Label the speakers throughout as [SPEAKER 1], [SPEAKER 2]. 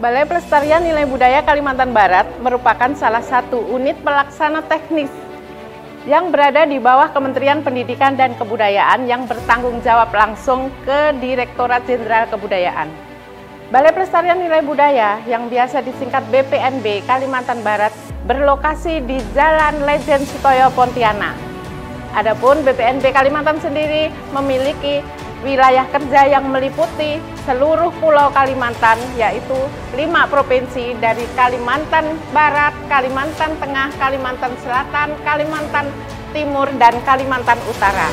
[SPEAKER 1] Balai Pelestarian Nilai Budaya Kalimantan Barat merupakan salah satu unit pelaksana teknis yang berada di bawah Kementerian Pendidikan dan Kebudayaan yang bertanggung jawab langsung ke Direktorat Jenderal Kebudayaan. Balai Pelestarian Nilai Budaya yang biasa disingkat BPNB Kalimantan Barat berlokasi di Jalan Lejen Sutoyo, Pontianak. Adapun BPNB Kalimantan sendiri memiliki wilayah kerja yang meliputi seluruh pulau Kalimantan, yaitu 5 provinsi dari Kalimantan Barat, Kalimantan Tengah, Kalimantan Selatan, Kalimantan Timur, dan Kalimantan Utara.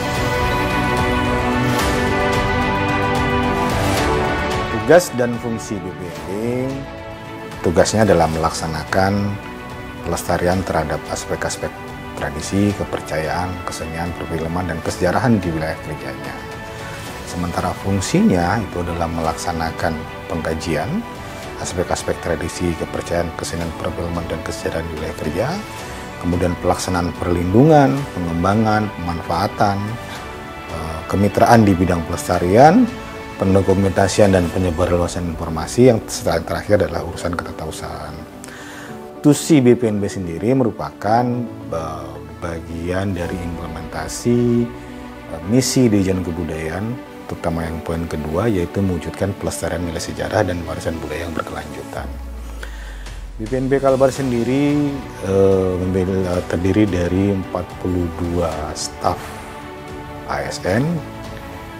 [SPEAKER 2] Tugas dan fungsi BPNB, tugasnya adalah melaksanakan pelestarian terhadap aspek-aspek tradisi, kepercayaan, kesenian, perfilman, dan kesejarahan di wilayah kerjanya. Sementara fungsinya itu adalah melaksanakan pengkajian aspek-aspek tradisi, kepercayaan, kesenian, perfilman, dan kesejahteraan di wilayah kerja, kemudian pelaksanaan perlindungan, pengembangan, pemanfaatan, kemitraan di bidang pelestarian, pendokumentasian dan penyebarluasan informasi, yang setelah terakhir adalah urusan ketatausahaan. Tusi BPNB sendiri merupakan bagian dari implementasi misi Dirjen Kebudayaan, terutama yang poin kedua, yaitu mewujudkan pelestarian nilai sejarah dan warisan budaya yang berkelanjutan. BPNB Kalbar sendiri terdiri dari 42 staf ASN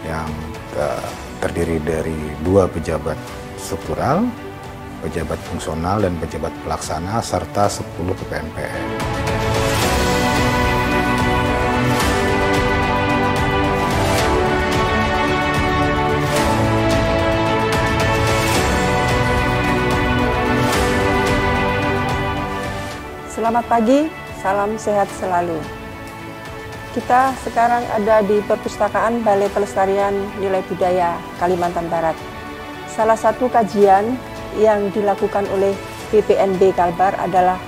[SPEAKER 2] yang terdiri dari 2 pejabat struktural, pejabat fungsional, dan pejabat pelaksana, serta 10 PPNPM.
[SPEAKER 3] Selamat pagi, salam sehat selalu. Kita sekarang ada di Perpustakaan Balai Pelestarian Nilai Budaya Kalimantan Barat. Salah satu kajian yang dilakukan oleh BPNB Kalbar adalah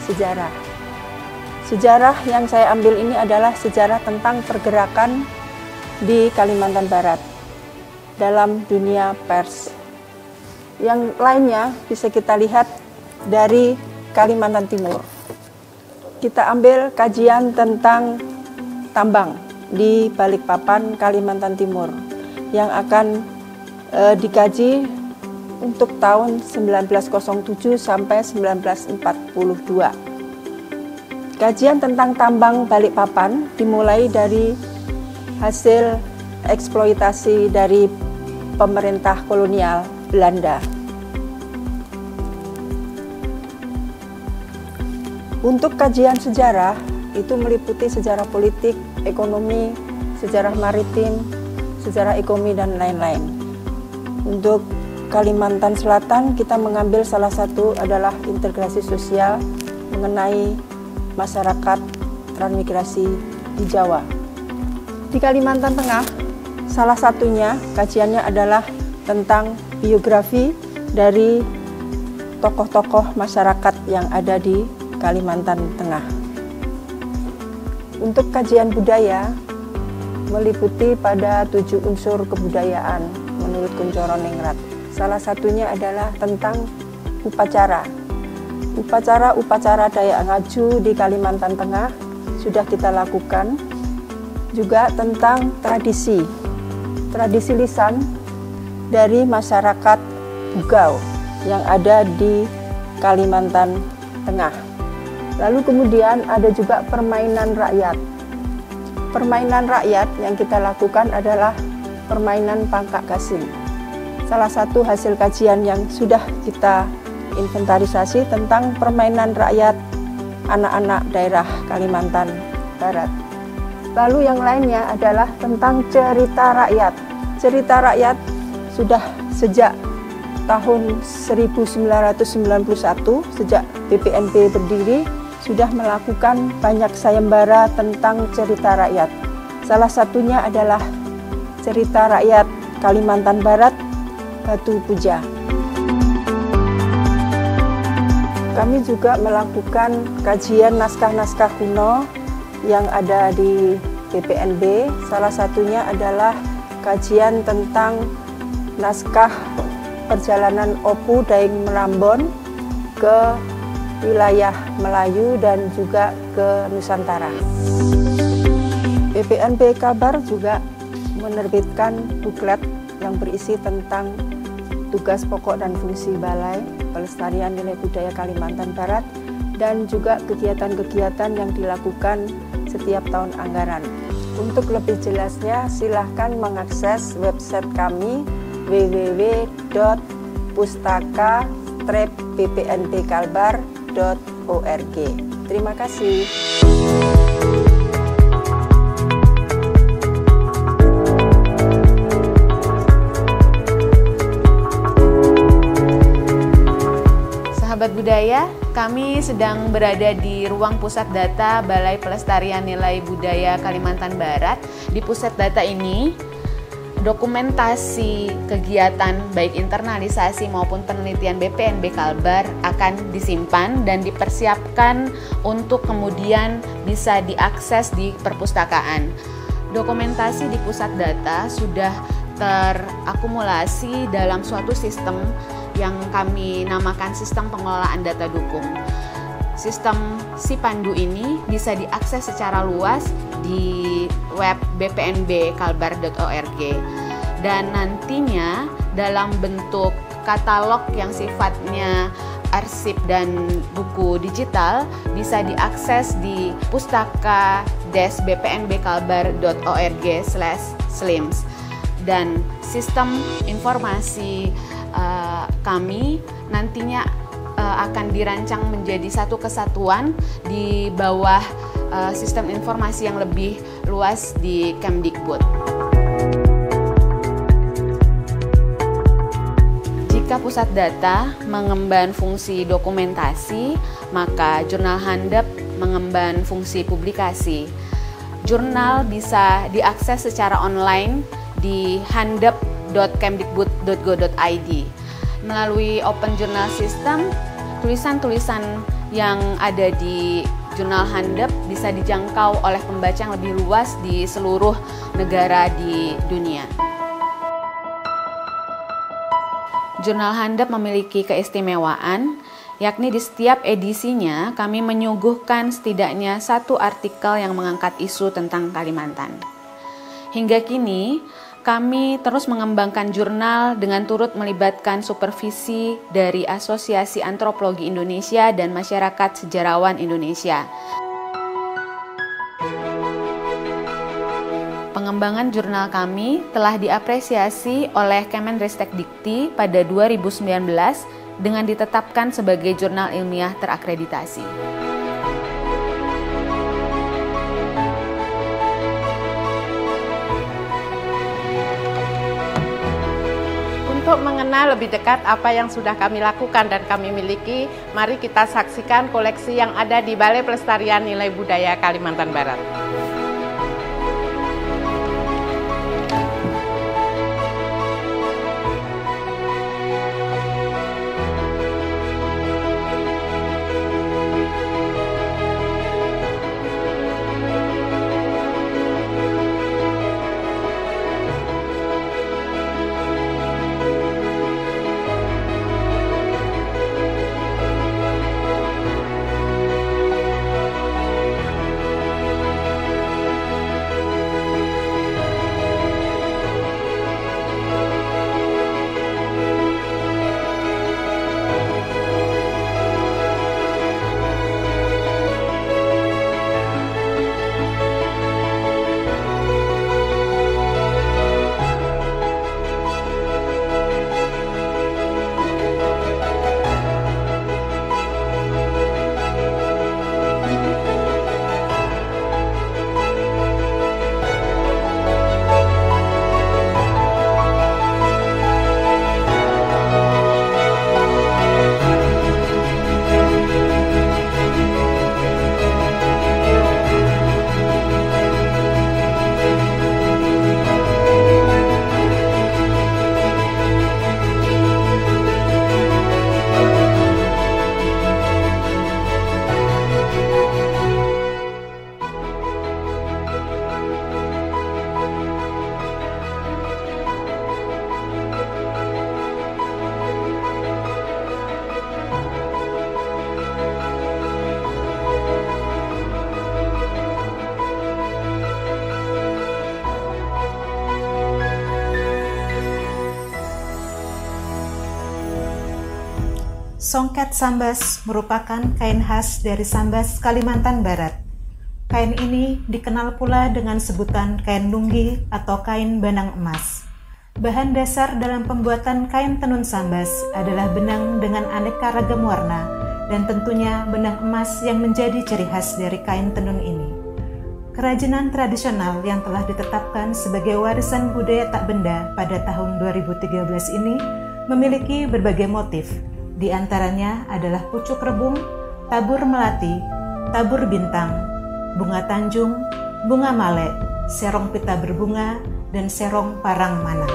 [SPEAKER 3] sejarah. Sejarah yang saya ambil ini adalah sejarah tentang pergerakan di Kalimantan Barat dalam dunia pers. Yang lainnya bisa kita lihat dari Kalimantan Timur. Kita ambil kajian tentang tambang di Balikpapan, Kalimantan Timur, yang akan dikaji untuk tahun 1907 sampai 1942. Kajian tentang tambang Balikpapan dimulai dari hasil eksploitasi dari pemerintah kolonial Belanda. Untuk kajian sejarah, itu meliputi sejarah politik, ekonomi, sejarah maritim, sejarah ekonomi, dan lain-lain. Untuk Kalimantan Selatan, kita mengambil salah satu adalah integrasi sosial mengenai masyarakat transmigrasi di Jawa. Di Kalimantan Tengah, salah satunya kajiannya adalah tentang biografi dari tokoh-tokoh masyarakat yang ada di Kalimantan Tengah. Untuk kajian budaya meliputi pada 7 unsur kebudayaan menurut Kuncoro Ningrat. Salah satunya adalah tentang upacara. Upacara Dayak Ngaju di Kalimantan Tengah sudah kita lakukan. Juga tentang tradisi lisan dari masyarakat Bugau yang ada di Kalimantan Tengah. Lalu kemudian ada juga permainan rakyat. Permainan rakyat yang kita lakukan adalah permainan pangkak gasing. Salah satu hasil kajian yang sudah kita inventarisasi tentang permainan rakyat anak-anak daerah Kalimantan Barat. Lalu yang lainnya adalah tentang cerita rakyat. Cerita rakyat sudah sejak tahun 1991, sejak BPNB berdiri, sudah melakukan banyak sayembara tentang cerita rakyat. Salah satunya adalah cerita rakyat Kalimantan Barat, Batu Puja. Kami juga melakukan kajian naskah-naskah kuno yang ada di BPNB. Salah satunya adalah kajian tentang naskah perjalanan Opu Daeng Melambon ke wilayah Melayu dan juga ke Nusantara. BPNB Kalbar juga menerbitkan buklet yang berisi tentang tugas pokok dan fungsi Balai Pelestarian Nilai Budaya Kalimantan Barat dan juga kegiatan-kegiatan yang dilakukan setiap tahun anggaran. Untuk lebih jelasnya, silahkan mengakses website kami www.pustaka-bpnbkalbar.org. Terima kasih.
[SPEAKER 1] Sahabat budaya, kami sedang berada di ruang pusat data Balai Pelestarian Nilai Budaya Kalimantan Barat. Di pusat data ini, dokumentasi kegiatan baik internalisasi maupun penelitian BPNB Kalbar akan disimpan dan dipersiapkan untuk kemudian bisa diakses di perpustakaan. Dokumentasi di pusat data sudah terakumulasi dalam suatu sistem yang kami namakan sistem pengelolaan data dukung. Sistem Sipandu ini bisa diakses secara luas di web bpnbkalbar.org dan nantinya dalam bentuk katalog yang sifatnya arsip dan buku digital bisa diakses di pustaka-bpnbkalbar.org/slims. Dan sistem informasi kami nantinya akan dirancang menjadi satu kesatuan di bawah sistem informasi yang lebih luas di Kemdikbud. Jika pusat data mengemban fungsi dokumentasi, maka jurnal handap mengemban fungsi publikasi. Jurnal bisa diakses secara online di handap.kemdikbud.go.id. Melalui Open Journal System, tulisan-tulisan yang ada di jurnal handap bisa dijangkau oleh pembaca yang lebih luas di seluruh negara di dunia. Jurnal handap memiliki keistimewaan, yakni di setiap edisinya kami menyuguhkan setidaknya satu artikel yang mengangkat isu tentang Kalimantan. Hingga kini, kami terus mengembangkan jurnal dengan turut melibatkan supervisi dari Asosiasi Antropologi Indonesia dan Masyarakat Sejarawan Indonesia. Pengembangan jurnal kami telah diapresiasi oleh Kemendristekdikti pada 2019 dengan ditetapkan sebagai jurnal ilmiah terakreditasi.
[SPEAKER 4] Untuk mengenal lebih dekat apa yang sudah kami lakukan dan kami miliki, mari kita saksikan koleksi yang ada di Balai Pelestarian Nilai Budaya Kalimantan Barat.
[SPEAKER 5] Songket Sambas merupakan kain khas dari Sambas, Kalimantan Barat. Kain ini dikenal pula dengan sebutan kain nunggi atau kain benang emas. Bahan dasar dalam pembuatan kain tenun Sambas adalah benang dengan aneka ragam warna dan tentunya benang emas yang menjadi ciri khas dari kain tenun ini. Kerajinan tradisional yang telah ditetapkan sebagai warisan budaya tak benda pada tahun 2013 ini memiliki berbagai motif. Di antaranya adalah pucuk rebung, tabur melati, tabur bintang, bunga tanjung, bunga malek, serong pita berbunga, dan serong parang manang.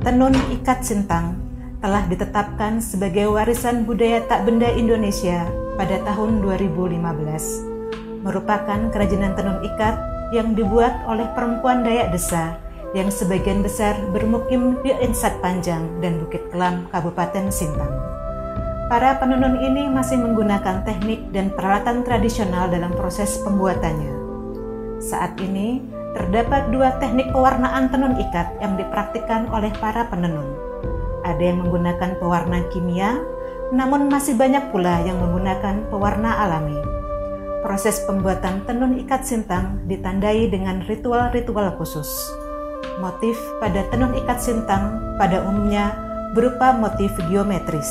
[SPEAKER 5] Tenun ikat sintang telah ditetapkan sebagai warisan budaya tak benda Indonesia pada tahun 2015. Merupakan kerajinan tenun ikat yang dibuat oleh perempuan Dayak Desa yang sebagian besar bermukim di Insat Panjang dan Bukit Kelam, Kabupaten Sintang. Para penenun ini masih menggunakan teknik dan peralatan tradisional dalam proses pembuatannya. Saat ini, terdapat 2 teknik pewarnaan tenun ikat yang dipraktikkan oleh para penenun. Ada yang menggunakan pewarna kimia, namun masih banyak pula yang menggunakan pewarna alami. Proses pembuatan tenun ikat sintang ditandai dengan ritual-ritual khusus. Motif pada tenun ikat sintang pada umumnya berupa motif geometris.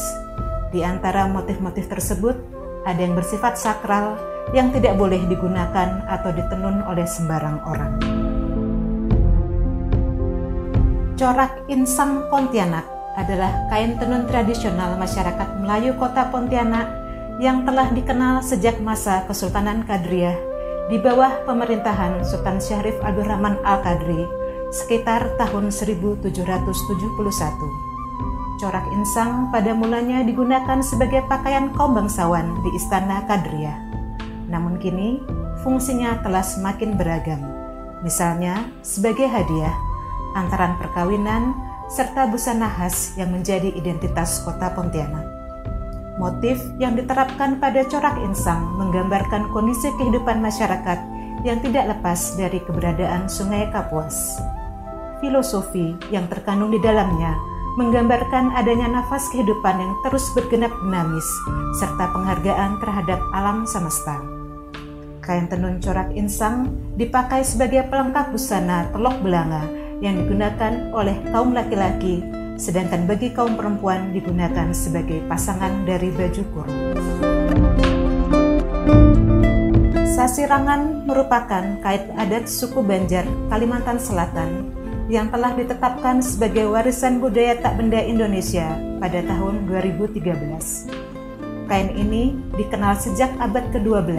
[SPEAKER 5] Di antara motif-motif tersebut, ada yang bersifat sakral yang tidak boleh digunakan atau ditenun oleh sembarang orang. Corak insang Pontianak adalah kain tenun tradisional masyarakat Melayu Kota Pontianak yang telah dikenal sejak masa Kesultanan Kadriah di bawah pemerintahan Sultan Syarif Abdurrahman Al-Qadri sekitar tahun 1771. Corak insang pada mulanya digunakan sebagai pakaian kaum bangsawan di Istana Kadriah. Namun kini fungsinya telah semakin beragam, misalnya sebagai hadiah, antaran perkawinan, serta busana khas yang menjadi identitas Kota Pontianak. Motif yang diterapkan pada corak insang menggambarkan kondisi kehidupan masyarakat yang tidak lepas dari keberadaan Sungai Kapuas. Filosofi yang terkandung di dalamnya menggambarkan adanya nafas kehidupan yang terus bergenap dinamis, serta penghargaan terhadap alam semesta. Kain tenun corak insang dipakai sebagai pelengkap busana telok belanga yang digunakan oleh kaum laki-laki, sedangkan bagi kaum perempuan digunakan sebagai pasangan dari baju kurung. Sasirangan merupakan kain adat suku Banjar, Kalimantan Selatan yang telah ditetapkan sebagai warisan budaya tak benda Indonesia pada tahun 2013. Kain ini dikenal sejak abad ke-12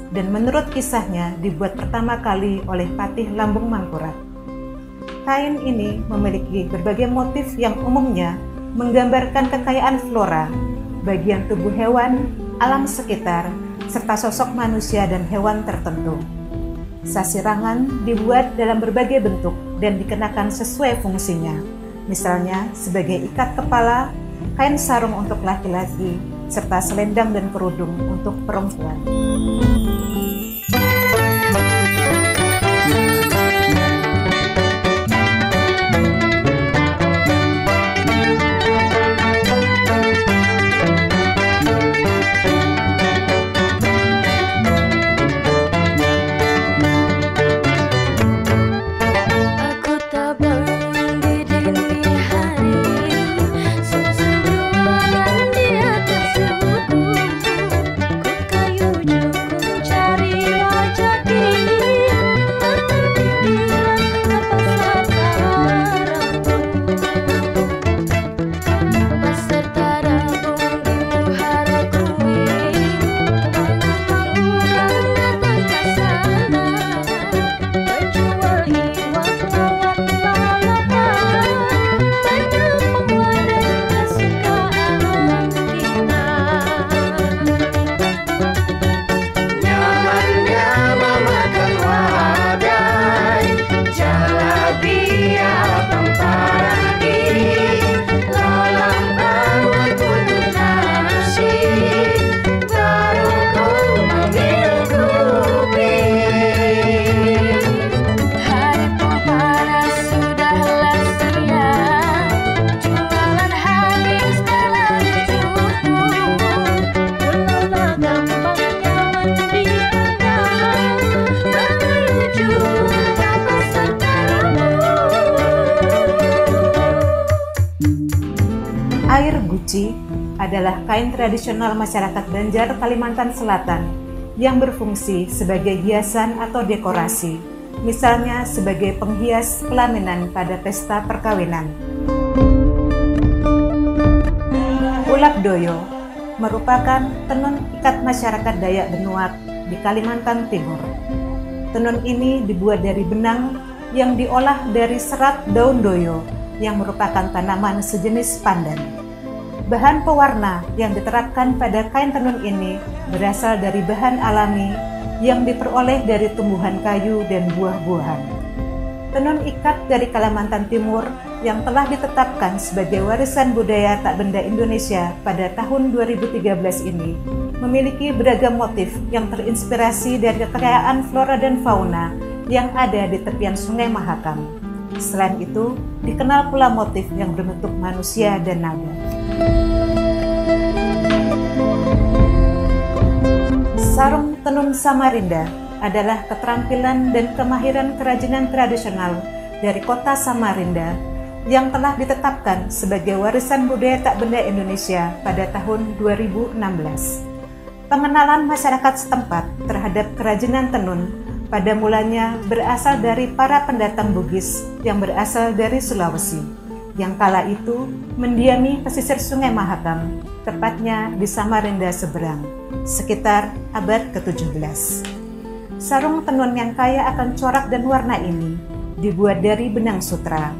[SPEAKER 5] dan menurut kisahnya dibuat pertama kali oleh Patih Lambung Mangkurat. Kain ini memiliki berbagai motif yang umumnya menggambarkan kekayaan flora, bagian tubuh hewan, alam sekitar, serta sosok manusia dan hewan tertentu. Sasirangan dibuat dalam berbagai bentuk dan dikenakan sesuai fungsinya, misalnya sebagai ikat kepala, kain sarung untuk laki-laki, serta selendang dan kerudung untuk perempuan.
[SPEAKER 6] Cari
[SPEAKER 5] Guci adalah kain tradisional masyarakat Banjar, Kalimantan Selatan yang berfungsi sebagai hiasan atau dekorasi, misalnya sebagai penghias pelaminan pada pesta perkawinan. Ulap Doyo merupakan tenun ikat masyarakat Dayak Benuak di Kalimantan Timur. Tenun ini dibuat dari benang yang diolah dari serat daun doyo yang merupakan tanaman sejenis pandan. Bahan pewarna yang diterapkan pada kain tenun ini berasal dari bahan alami yang diperoleh dari tumbuhan kayu dan buah-buahan. Tenun ikat dari Kalimantan Timur yang telah ditetapkan sebagai warisan budaya tak benda Indonesia pada tahun 2013 ini memiliki beragam motif yang terinspirasi dari kekayaan flora dan fauna yang ada di tepian Sungai Mahakam. Selain itu, dikenal pula motif yang berbentuk manusia dan naga. Sarung tenun Samarinda adalah keterampilan dan kemahiran kerajinan tradisional dari kota Samarinda yang telah ditetapkan sebagai warisan budaya tak benda Indonesia pada tahun 2016. Pengenalan masyarakat setempat terhadap kerajinan tenun pada mulanya berasal dari para pendatang Bugis yang berasal dari Sulawesi, yang kala itu mendiami pesisir Sungai Mahakam, tepatnya di Samarinda seberang, sekitar abad ke-17. Sarung tenun yang kaya akan corak dan warna ini dibuat dari benang sutra.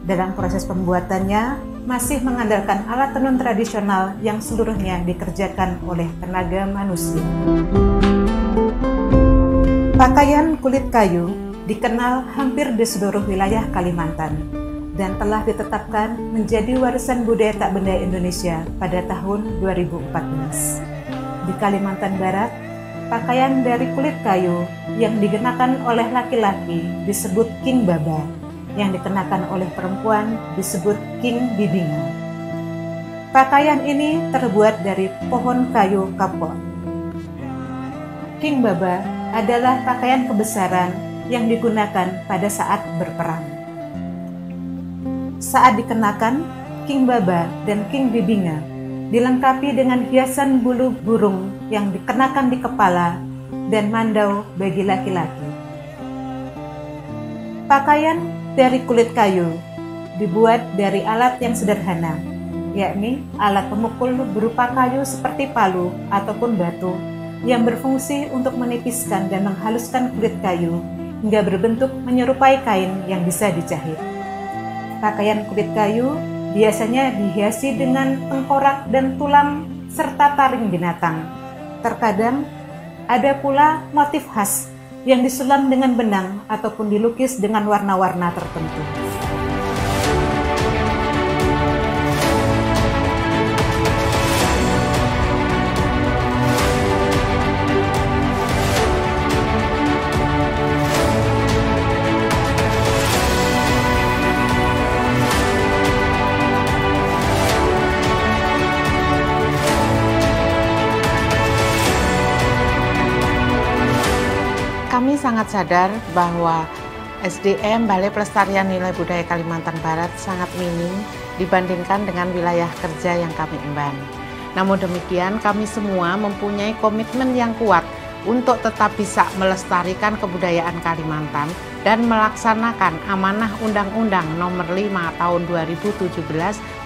[SPEAKER 5] Dalam proses pembuatannya masih mengandalkan alat tenun tradisional yang seluruhnya dikerjakan oleh tenaga manusia. Pakaian kulit kayu dikenal hampir di seluruh wilayah Kalimantan dan telah ditetapkan menjadi warisan budaya tak benda Indonesia pada tahun 2014. Di Kalimantan Barat, pakaian dari kulit kayu yang dikenakan oleh laki-laki disebut king baba, yang dikenakan oleh perempuan disebut king bibinga. Pakaian ini terbuat dari pohon kayu kapur. King baba adalah pakaian kebesaran yang digunakan pada saat berperang. Saat dikenakan, king baba dan king bibinga dilengkapi dengan hiasan bulu burung yang dikenakan di kepala dan mandau bagi laki-laki. Pakaian dari kulit kayu dibuat dari alat yang sederhana, yakni alat pemukul berupa kayu seperti palu ataupun batu yang berfungsi untuk menipiskan dan menghaluskan kulit kayu hingga berbentuk menyerupai kain yang bisa dijahit. Pakaian kulit kayu biasanya dihiasi dengan tengkorak dan tulang serta taring binatang. Terkadang ada pula motif khas yang disulam dengan benang ataupun dilukis dengan warna-warna tertentu.
[SPEAKER 1] Kami sangat sadar bahwa SDM Balai Pelestarian Nilai Budaya Kalimantan Barat sangat minim dibandingkan dengan wilayah kerja yang kami emban. Namun demikian, kami semua mempunyai komitmen yang kuat untuk tetap bisa melestarikan kebudayaan Kalimantan dan melaksanakan amanah Undang-Undang Nomor 5 Tahun 2017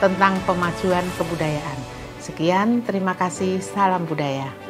[SPEAKER 1] tentang Pemajuan Kebudayaan. Sekian, terima kasih, salam budaya.